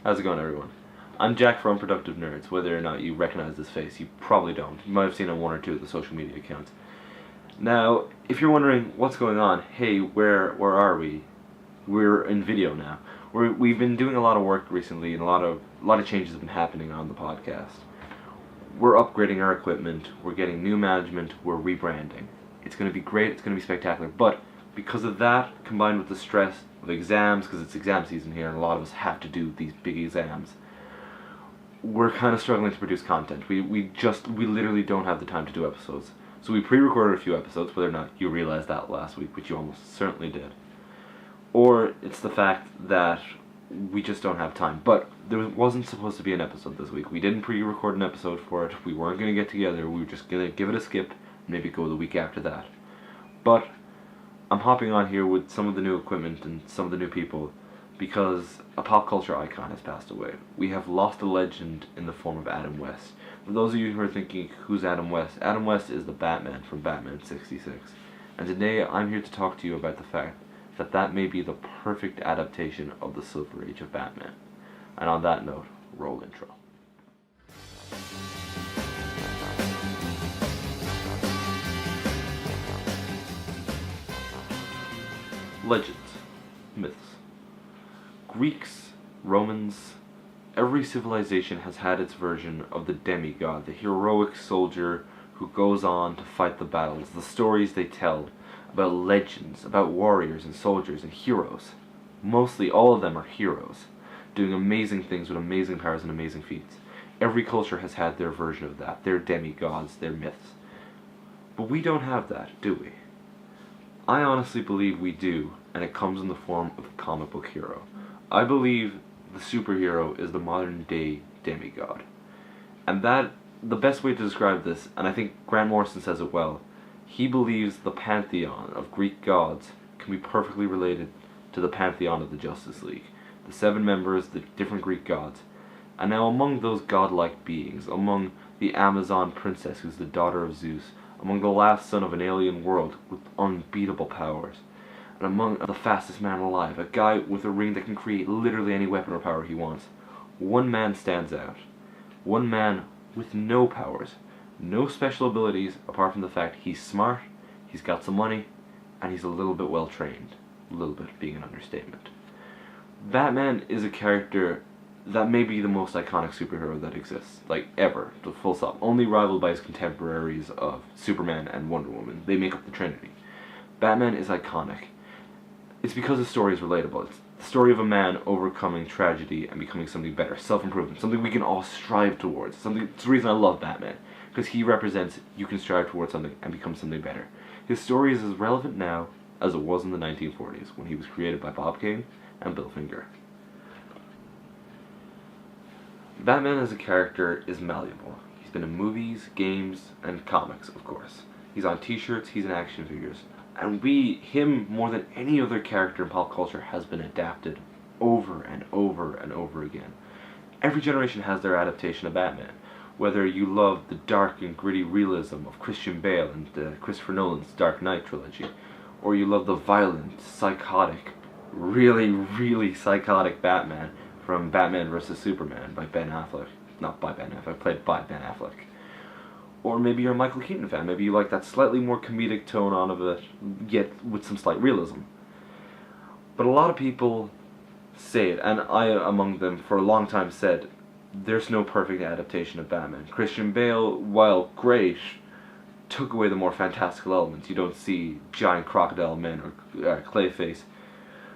How's it going, everyone? I'm Jack from Unproductive Nerds. Whether or not you recognize this face, you probably don't. You might have seen it on one or two of the social media accounts. Now, if you're wondering what's going on, hey, where are we? We're in video now. We've been doing a lot of work recently, and a lot of changes have been happening on the podcast. We're upgrading our equipment. We're getting new management. We're rebranding. It's going to be great. It's going to be spectacular. But because of that, combined with the stress of exams, because it's exam season here, and a lot of us have to do these big exams, we're kind of struggling to produce content. We literally don't have the time to do episodes. So we pre-recorded a few episodes, whether or not you realized that last week, which you almost certainly did. Or it's the fact that we just don't have time. But there wasn't supposed to be an episode this week. We didn't pre-record an episode for it. We weren't going to get together. We were just going to give it a skip, maybe go the week after that. But I'm hopping on here with some of the new equipment and some of the new people because a pop culture icon has passed away. We have lost a legend in the form of Adam West. For those of you who are thinking, who's Adam West? Adam West is the Batman from Batman 66. And today I'm here to talk to you about the fact that may be the perfect adaptation of the Silver Age of Batman. And on that note, roll intro. Legends, myths. Greeks, Romans, every civilization has had its version of the demigod, the heroic soldier who goes on to fight the battles, the stories they tell about legends, about warriors and soldiers and heroes. Mostly all of them are heroes, doing amazing things with amazing powers and amazing feats. Every culture has had their version of that, their demigods, their myths. But we don't have that, do we? I honestly believe we do, and it comes in the form of a comic book hero. I believe the superhero is the modern day demigod. And that, the best way to describe this, and I think Grant Morrison says it well, he believes the pantheon of Greek gods can be perfectly related to the pantheon of the Justice League. The 7 members, the different Greek gods. And now among those godlike beings, among the Amazon princess who's the daughter of Zeus, among the last son of an alien world with unbeatable powers, and among the fastest man alive, a guy with a ring that can create literally any weapon or power he wants, one man stands out. One man with no powers, no special abilities apart from the fact he's smart, he's got some money, and he's a little bit well trained. A little bit being an understatement. Batman is a character that may be the most iconic superhero that exists, like ever, the full stop. Only rivaled by his contemporaries of Superman and Wonder Woman. They make up the Trinity. Batman is iconic. It's because the story is relatable. It's the story of a man overcoming tragedy and becoming something better, self-improvement, something we can all strive towards. It's the reason I love Batman, because he represents you can strive towards something and become something better. His story is as relevant now as it was in the 1940s, when he was created by Bob Kane and Bill Finger. Batman as a character is malleable. He's been in movies, games, and comics, of course. He's on t-shirts, he's in action figures. And him more than any other character in pop culture, has been adapted over and over and over again. Every generation has their adaptation of Batman. Whether you love the dark and gritty realism of Christian Bale and Christopher Nolan's Dark Knight trilogy, or you love the violent, psychotic, really, really psychotic Batman from Batman vs. Superman by Ben Affleck. Not by Ben Affleck, played by Ben Affleck. Or maybe you're a Michael Keaton fan. Maybe you like that slightly more comedic tone on of it, yet with some slight realism. But a lot of people say it, and I among them for a long time said, there's no perfect adaptation of Batman. Christian Bale, while great, took away the more fantastical elements. You don't see giant crocodile men or Clayface.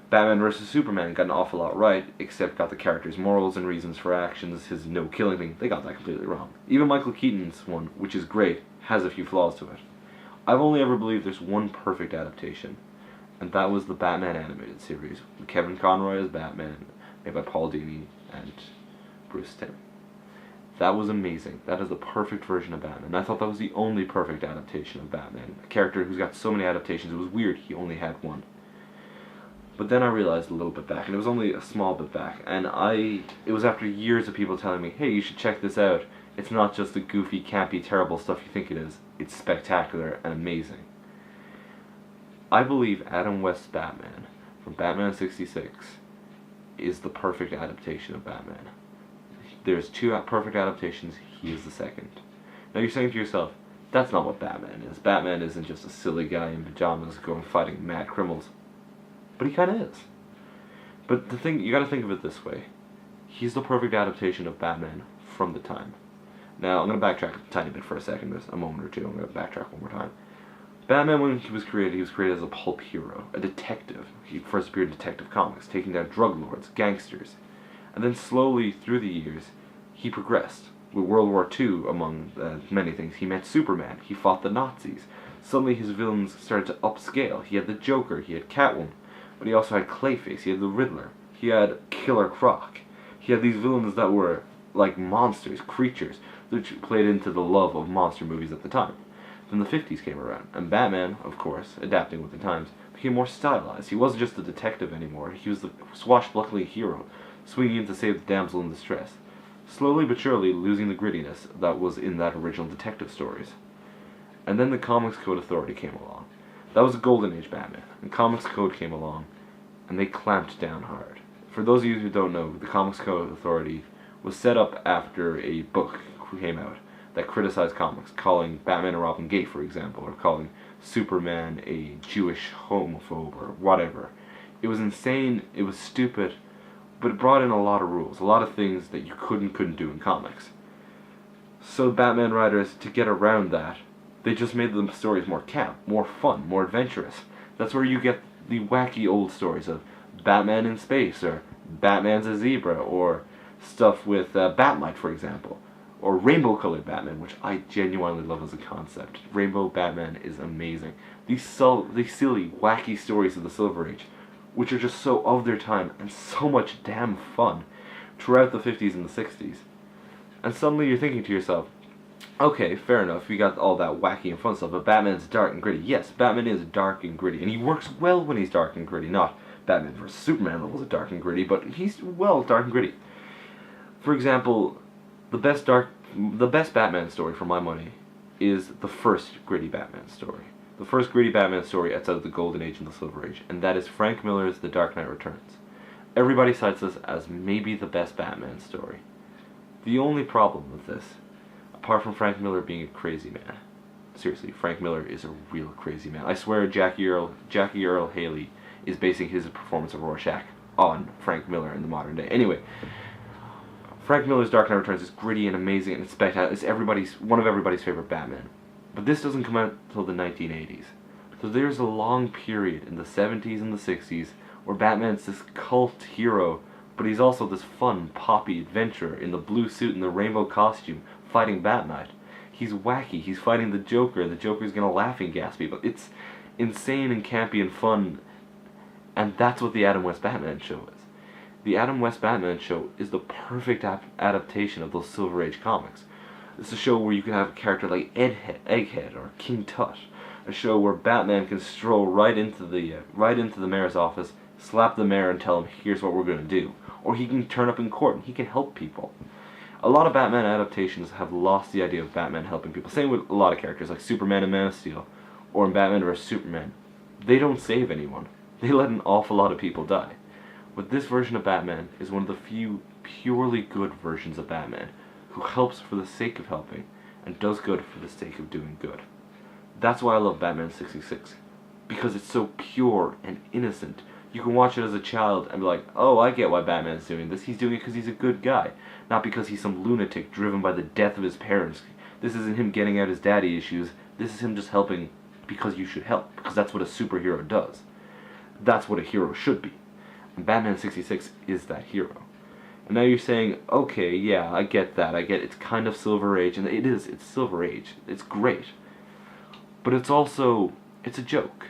Batman vs. Superman got an awful lot right, except got the character's morals and reasons for actions, his no-killing thing. They got that completely wrong. Even Michael Keaton's one, which is great, has a few flaws to it. I've only ever believed there's one perfect adaptation, and that was the Batman animated series, with Kevin Conroy as Batman, made by Paul Dini and Bruce Timm. That was amazing. That is the perfect version of Batman. I thought that was the only perfect adaptation of Batman. A character who's got so many adaptations, it was weird he only had one. But then I realized a little bit back, and it was only a small bit back, and it was after years of people telling me, hey, you should check this out. It's not just the goofy, campy, terrible stuff you think it is. It's spectacular and amazing. I believe Adam West's Batman from Batman 66 is the perfect adaptation of Batman. There's two perfect adaptations, he is the second. Now you're saying to yourself, that's not what Batman is. Batman isn't just a silly guy in pajamas going fighting mad criminals. But he kinda is. But the thing, you gotta think of it this way. He's the perfect adaptation of Batman from the time. Now, I'm gonna backtrack a tiny bit for a second, just a moment or two, I'm gonna backtrack one more time. Batman, when he was created as a pulp hero, a detective. He first appeared in Detective Comics, taking down drug lords, gangsters. And then slowly, through the years, he progressed. With World War II, among many things, he met Superman, he fought the Nazis. Suddenly his villains started to upscale. He had the Joker, he had Catwoman, but he also had Clayface, he had the Riddler, he had Killer Croc. He had these villains that were like monsters, creatures, which played into the love of monster movies at the time. Then the 50s came around, and Batman, of course, adapting with the times, became more stylized. He wasn't just a detective anymore, he was the swashbuckling hero, swinging in to save the damsel in distress, slowly but surely losing the grittiness that was in that original detective stories. And then the Comics Code Authority came along. That was the golden age Batman, and Comics Code came along, and they clamped down hard. For those of you who don't know, the Comics Code Authority was set up after a book came out that criticized comics, calling Batman and Robin gay, for example, or calling Superman a Jewish homophobe, or whatever. It was insane, it was stupid, but it brought in a lot of rules, a lot of things that you couldn't do in comics. So Batman writers, to get around that, they just made the stories more camp, more fun, more adventurous. That's where you get the wacky old stories of Batman in space, or Batman's a zebra, or stuff with Batmite, for example, or rainbow-colored Batman, which I genuinely love as a concept. Rainbow Batman is amazing. These silly, wacky stories of the Silver Age, which are just so of their time and so much damn fun throughout the 50s and the 60s. And suddenly you're thinking to yourself, okay, fair enough, we got all that wacky and fun stuff, but Batman's dark and gritty. Yes, Batman is dark and gritty, and he works well when he's dark and gritty. Not Batman vs. Superman levels of dark and gritty, but he's well dark and gritty. For example, the best Batman story, for my money, is the first gritty Batman story. The first gritty Batman story outside of the Golden Age and the Silver Age, and that is Frank Miller's The Dark Knight Returns. Everybody cites this as maybe the best Batman story. The only problem with this, apart from Frank Miller being a crazy man, seriously, Frank Miller is a real crazy man. I swear Jackie Earle Haley is basing his performance of Rorschach on Frank Miller in the modern day. Anyway, Frank Miller's Dark Knight Returns is gritty and amazing and spectacular. It's one of everybody's favorite Batman. But this doesn't come out until the 1980s. So there's a long period in the 70s and the 60s where Batman's this cult hero, but he's also this fun, poppy adventurer in the blue suit and the rainbow costume fighting Batman. He's wacky, he's fighting the Joker, and the Joker's gonna laughing gas people. It's insane and campy and fun, and that's what the Adam West Batman show is. The Adam West Batman show is the perfect adaptation of those Silver Age comics. It's a show where you can have a character like Egghead or King Tut. A show where Batman can stroll right into the mayor's office, slap the mayor and tell him, here's what we're going to do. Or he can turn up in court and he can help people. A lot of Batman adaptations have lost the idea of Batman helping people. Same with a lot of characters like Superman and Man of Steel, or in Batman vs. Superman. They don't save anyone. They let an awful lot of people die. But this version of Batman is one of the few purely good versions of Batman, who helps for the sake of helping, and does good for the sake of doing good. That's why I love Batman 66, because it's so pure and innocent. You can watch it as a child and be like, oh, I get why Batman's doing this. He's doing it because he's a good guy, not because he's some lunatic driven by the death of his parents. This isn't him getting out his daddy issues. This is him just helping because you should help, because that's what a superhero does. That's what a hero should be. And Batman 66 is that hero. And now you're saying, okay, yeah, I get that. I get it's kind of Silver Age, and it's Silver Age. It's great. But it's also, it's a joke.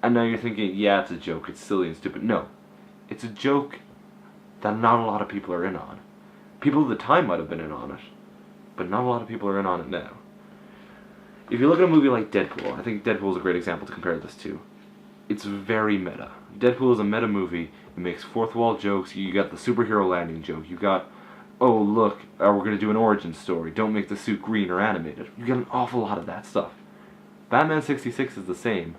And now you're thinking, yeah, it's a joke, it's silly and stupid. No. It's a joke that not a lot of people are in on. People at the time might have been in on it, but not a lot of people are in on it now. If you look at a movie like Deadpool, I think Deadpool is a great example to compare this to. It's very meta. Deadpool is a meta movie. It makes fourth wall jokes. You got the superhero landing joke. You got, oh look, we're going to do an origin story. Don't make the suit green or animated. You get an awful lot of that stuff. Batman 66 is the same.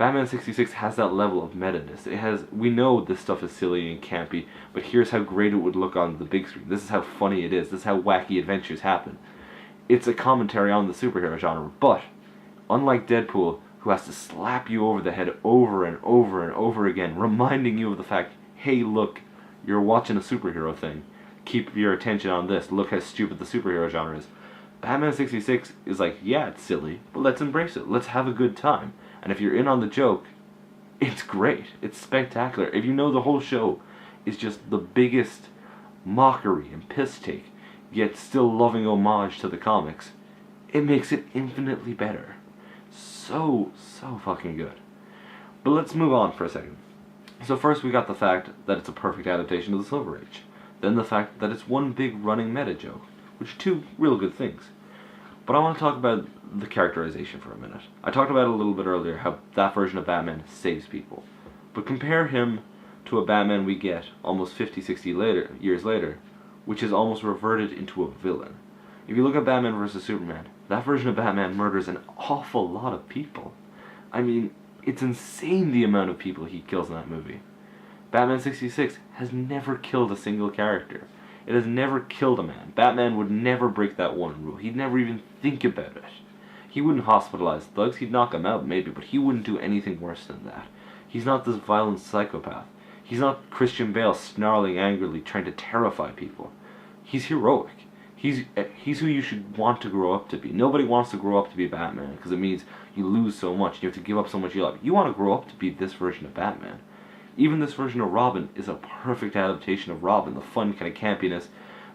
Batman 66 has that level of meta-ness. We know this stuff is silly and campy, but here's how great it would look on the big screen. This is how funny it is. This is how wacky adventures happen. It's a commentary on the superhero genre, but unlike Deadpool, who has to slap you over the head over and over and over again, reminding you of the fact, hey, look, you're watching a superhero thing. Keep your attention on this. Look how stupid the superhero genre is. Batman 66 is like, yeah, it's silly, but let's embrace it. Let's have a good time. And if you're in on the joke, it's great. It's spectacular. If you know the whole show is just the biggest mockery and piss take, yet still loving homage to the comics, it makes it infinitely better. So fucking good. But let's move on for a second. So first we got the fact that it's a perfect adaptation of the Silver Age. Then the fact that it's one big running meta joke, which are two real good things. But I want to talk about the characterization for a minute. I talked about it a little bit earlier, how that version of Batman saves people. But compare him to a Batman we get almost 50-60 years later, which is almost reverted into a villain. If you look at Batman vs. Superman, that version of Batman murders an awful lot of people. I mean, it's insane the amount of people he kills in that movie. Batman 66 has never killed a single character. It has never killed a man. Batman would never break that one rule. He'd never even think about it. He wouldn't hospitalize thugs. He'd knock them out, maybe, but he wouldn't do anything worse than that. He's not this violent psychopath. He's not Christian Bale snarling angrily, trying to terrify people. He's heroic. He's who you should want to grow up to be. Nobody wants to grow up to be Batman, because it means you lose so much. You have to give up so much you love. You want to grow up to be this version of Batman. Even this version of Robin is a perfect adaptation of Robin. The fun kind of campiness,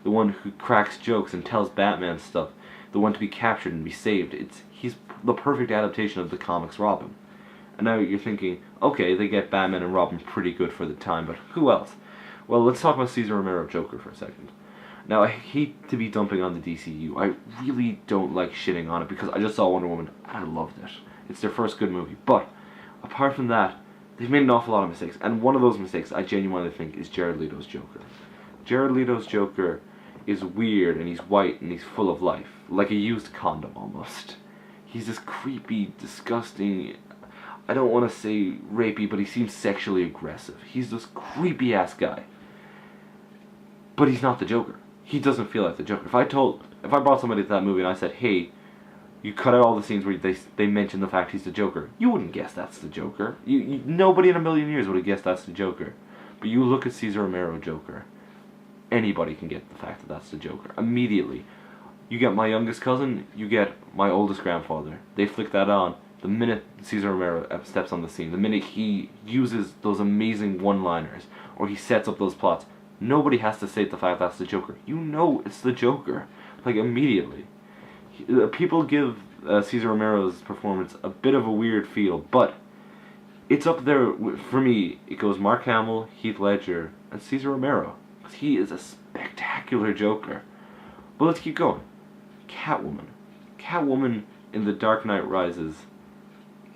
the one who cracks jokes and tells Batman stuff, the one to be captured and be saved. He's the perfect adaptation of the comics Robin. And now you're thinking, okay, they get Batman and Robin pretty good for the time, but who else? Well, let's talk about Cesar Romero Joker for a second. Now, I hate to be dumping on the DCU. I really don't like shitting on it because I just saw Wonder Woman and I loved it. It's their first good movie. But, apart from that, they've made an awful lot of mistakes. And one of those mistakes, I genuinely think, is Jared Leto's Joker. Jared Leto's Joker is weird and he's white and he's full of life. Like a used condom, almost. He's this creepy, disgusting, I don't want to say rapey, but he seems sexually aggressive. He's this creepy-ass guy. But he's not the Joker. He doesn't feel like the Joker. If I brought somebody to that movie and I said, hey, you cut out all the scenes where they mention the fact he's the Joker, you wouldn't guess that's the Joker. Nobody in a million years would have guessed that's the Joker. But you look at Cesar Romero Joker, anybody can get the fact that that's the Joker. Immediately. You get my youngest cousin, you get my oldest grandfather. They flick that on the minute Cesar Romero steps on the scene, the minute he uses those amazing one-liners, or he sets up those plots. Nobody has to say the fact that's the Joker. You know it's the Joker. Like, immediately. People give Cesar Romero's performance a bit of a weird feel, but it's up there, for me, it goes Mark Hamill, Heath Ledger, and Cesar Romero. Because he is a spectacular Joker. But let's keep going. Catwoman. Catwoman in The Dark Knight Rises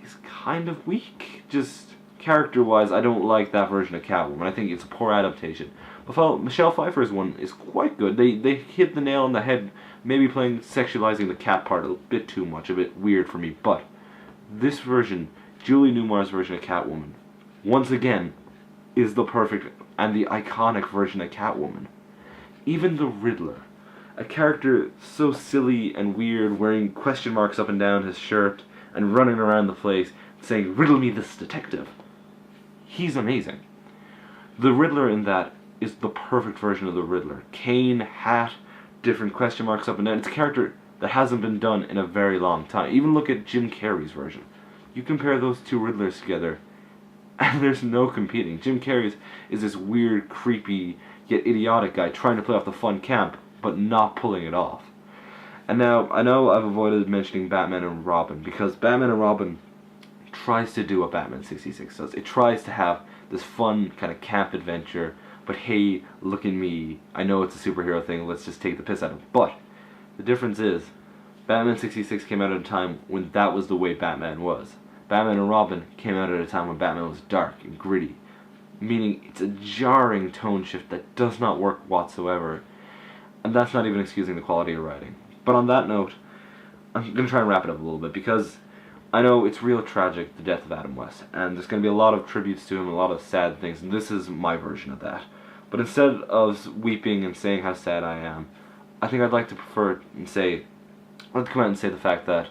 is kind of weak. Just character-wise, I don't like that version of Catwoman. I think it's a poor adaptation. But Michelle Pfeiffer's one is quite good. They hit the nail on the head, maybe sexualizing the cat part a bit too much, a bit weird for me. But this version, Julie Newmar's version of Catwoman, once again, is the perfect and the iconic version of Catwoman. Even the Riddler, a character so silly and weird, wearing question marks up and down his shirt and running around the place saying, "Riddle me this, detective." He's amazing. The Riddler in that is the perfect version of the Riddler. Cane, hat, different question marks up and down. It's a character that hasn't been done in a very long time. Even look at Jim Carrey's version. You compare those two Riddlers together, and there's no competing. Jim Carrey's is this weird, creepy, yet idiotic guy trying to play off the fun camp, but not pulling it off. And now, I know I've avoided mentioning Batman and Robin, because Batman and Robin tries to do what Batman 66 does. It tries to have this fun, kind of camp adventure, but hey, look at me, I know it's a superhero thing, let's just take the piss out of it. But the difference is, Batman 66 came out at a time when that was the way Batman was. Batman and Robin came out at a time when Batman was dark and gritty, meaning it's a jarring tone shift that does not work whatsoever. And that's not even excusing the quality of writing. But on that note, I'm going to try and wrap it up a little bit, because I know it's real tragic, the death of Adam West, and there's going to be a lot of tributes to him, a lot of sad things, and this is my version of that. But instead of weeping and saying how sad I am, I think I'd like to prefer and say, I'd like to come out and say the fact that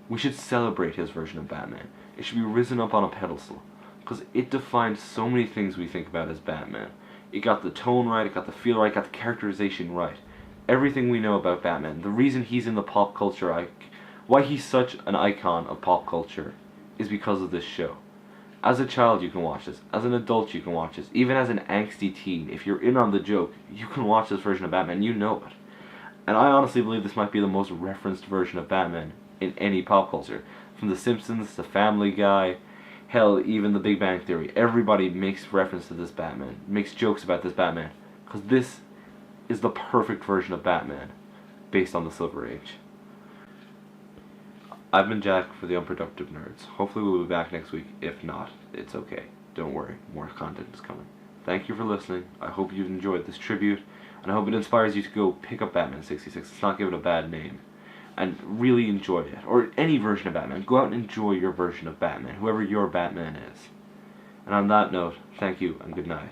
we should celebrate his version of Batman. It should be risen up on a pedestal, because it defined so many things we think about as Batman. It got the tone right, it got the feel right, it got the characterization right. Everything we know about Batman, the reason he's in the pop culture, why he's such an icon of pop culture, is because of this show. As a child you can watch this, as an adult you can watch this, even as an angsty teen, if you're in on the joke, you can watch this version of Batman, you know it. And I honestly believe this might be the most referenced version of Batman in any pop culture. From The Simpsons to Family Guy, hell, even The Big Bang Theory. Everybody makes reference to this Batman, makes jokes about this Batman, because this is the perfect version of Batman, based on the Silver Age. I've been Jack for the Unproductive Nerds. Hopefully we'll be back next week. If not, it's okay. Don't worry, more content is coming. Thank you for listening. I hope you've enjoyed this tribute, and I hope it inspires you to go pick up Batman 66. Let's not give it a bad name. And really enjoy it. Or any version of Batman. Go out and enjoy your version of Batman, whoever your Batman is. And on that note, thank you and good night.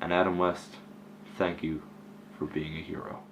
And Adam West, thank you for being a hero.